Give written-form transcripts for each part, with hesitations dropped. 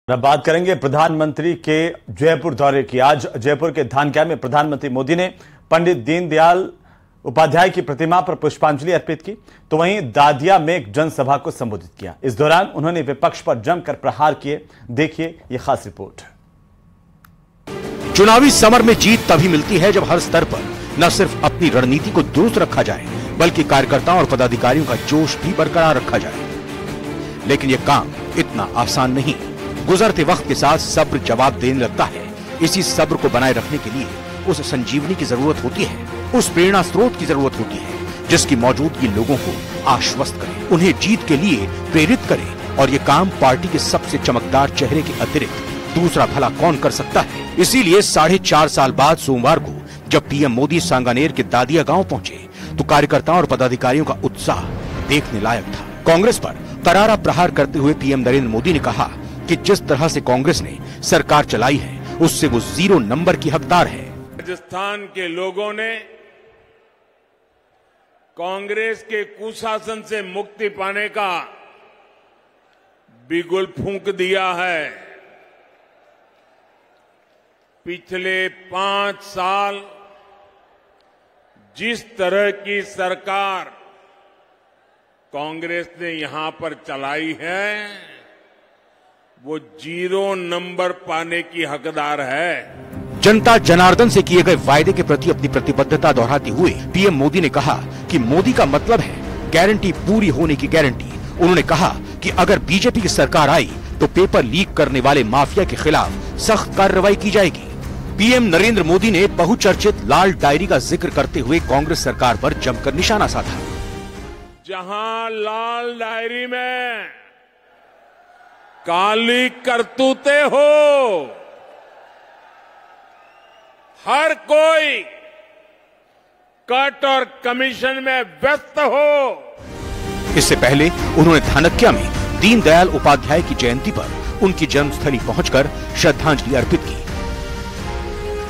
अब बात करेंगे प्रधानमंत्री के जयपुर दौरे की। आज जयपुर के धानक्या में प्रधानमंत्री मोदी ने पंडित दीनदयाल उपाध्याय की प्रतिमा पर पुष्पांजलि अर्पित की, तो वहीं दादिया में एक जनसभा को संबोधित किया। इस दौरान उन्होंने विपक्ष पर जमकर प्रहार किए। देखिए ये खास रिपोर्ट। चुनावी समर में जीत तभी मिलती है जब हर स्तर पर न सिर्फ अपनी रणनीति को दुरुस्त रखा जाए, बल्कि कार्यकर्ताओं और पदाधिकारियों का जोश भी बरकरार रखा जाए। लेकिन यह काम इतना आसान नहीं। गुजरते वक्त के साथ सब्र जवाब देने लगता है। इसी सब्र को बनाए रखने के लिए उस संजीवनी की जरूरत होती है, उस प्रेरणा स्रोत की जरूरत होती है जिसकी मौजूदगी लोगों को आश्वस्त करे, उन्हें जीत के लिए प्रेरित करे। और ये काम पार्टी के सबसे चमकदार चेहरे के अतिरिक्त दूसरा भला कौन कर सकता है। इसीलिए 4.5 साल बाद सोमवार को जब पीएम मोदी सांगानेर के दादिया गांव पहुंचे तो कार्यकर्ताओं और पदाधिकारियों का उत्साह देखने लायक था। कांग्रेस पर करारा प्रहार करते हुए पीएम नरेंद्र मोदी ने कहा कि जिस तरह से कांग्रेस ने सरकार चलाई है उससे वो 0 नंबर की हकदार है। राजस्थान के लोगों ने कांग्रेस के कुशासन से मुक्ति पाने का बिगुल फूंक दिया है। पिछले 5 साल जिस तरह की सरकार कांग्रेस ने यहां पर चलाई है वो 0 नंबर पाने की हकदार है। जनता जनार्दन से किए गए वायदे के प्रति अपनी प्रतिबद्धता दोहराते हुए पीएम मोदी ने कहा कि मोदी का मतलब है गारंटी पूरी होने की गारंटी। उन्होंने कहा कि अगर बीजेपी की सरकार आई तो पेपर लीक करने वाले माफिया के खिलाफ सख्त कार्रवाई की जाएगी। पीएम नरेंद्र मोदी ने बहुचर्चित लाल डायरी का जिक्र करते हुए कांग्रेस सरकार पर जमकर निशाना साधा। जहां लाल डायरी में काली करतूते हो, हर कोई कट और कमीशन में व्यस्त हो। इससे पहले उन्होंने धानक्या में दीनदयाल उपाध्याय की जयंती पर उनकी जन्मस्थली पहुंचकर श्रद्धांजलि अर्पित की।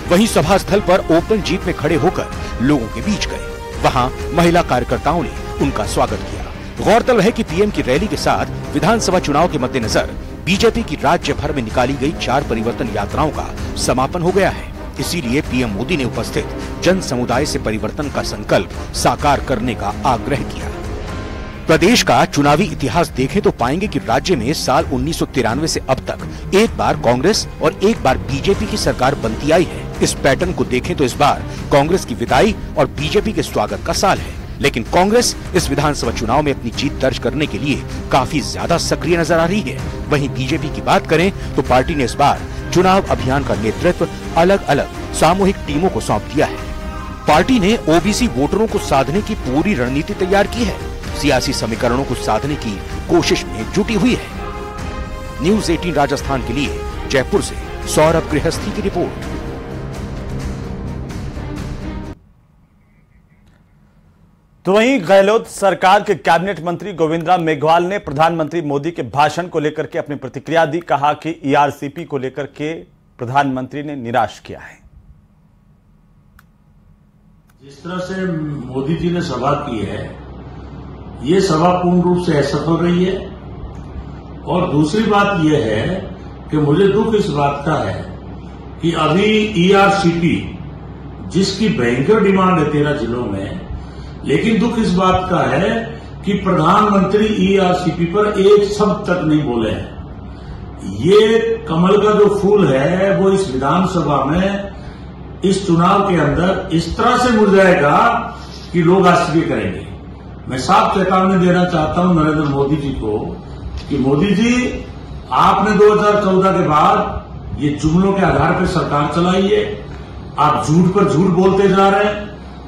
वहीं सभा स्थल पर ओपन जीप में खड़े होकर लोगों के बीच गए। वहां महिला कार्यकर्ताओं ने उनका स्वागत किया। गौरतलब है कि पीएम की रैली के साथ विधानसभा चुनाव के मद्देनजर बीजेपी की राज्य भर में निकाली गई 4 परिवर्तन यात्राओं का समापन हो गया है। इसीलिए पीएम मोदी ने उपस्थित जन समुदाय से परिवर्तन का संकल्प साकार करने का आग्रह किया। प्रदेश का चुनावी इतिहास देखें तो पाएंगे कि राज्य में साल 1993 से अब तक एक बार कांग्रेस और एक बार बीजेपी की सरकार बनती आई है। इस पैटर्न को देखें तो इस बार कांग्रेस की विदाई और बीजेपी के स्वागत का साल है। लेकिन कांग्रेस इस विधानसभा चुनाव में अपनी जीत दर्ज करने के लिए काफी ज्यादा सक्रिय नजर आ रही है। वहीं बीजेपी की बात करें तो पार्टी ने इस बार चुनाव अभियान का नेतृत्व अलग अलग सामूहिक टीमों को सौंप दिया है। पार्टी ने ओबीसी वोटरों को साधने की पूरी रणनीति तैयार की है। सियासी समीकरणों को साधने की कोशिश में जुटी हुई है। न्यूज़ 18 राजस्थान के लिए जयपुर से सौरभ गृहस्थी की रिपोर्ट। तो वहीं गहलोत सरकार के कैबिनेट मंत्री गोविंद राम मेघवाल ने प्रधानमंत्री मोदी के भाषण को लेकर के अपनी प्रतिक्रिया दी। कहा कि ईआरसीपी को लेकर के प्रधानमंत्री ने निराश किया है। जिस तरह से मोदी जी ने सभा की है, ये सभा पूर्ण रूप से असफल हो रही है। और दूसरी बात यह है कि मुझे दुख इस बात का है कि अभी ईआरसीपी जिसकी भयंकर डिमांड है 13 जिलों में, लेकिन दुख इस बात का है कि प्रधानमंत्री ईआरसीपी पर एक शब्द तक नहीं बोले हैं। ये कमल का जो फूल है वो इस विधानसभा में इस चुनाव के अंदर इस तरह से मुरझाएगा कि लोग आश्चर्य करेंगे। मैं साफ चेतावनी देना चाहता हूं नरेंद्र मोदी जी को कि मोदी जी, आपने 2014 के बाद ये जुमलों के आधार पर सरकार चलाई है। आप झूठ पर झूठ बोलते जा रहे हैं।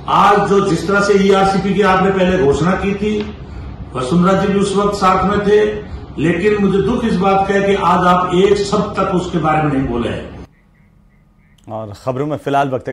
आज जो जिस तरह से ईआरसीपी की आपने पहले घोषणा की थी, वसुंधरा जी भी उस वक्त साथ में थे, लेकिन मुझे दुख इस बात का है कि आज आप एक शब्द तक उसके बारे में नहीं बोले हैं। और खबरों में फिलहाल वक्त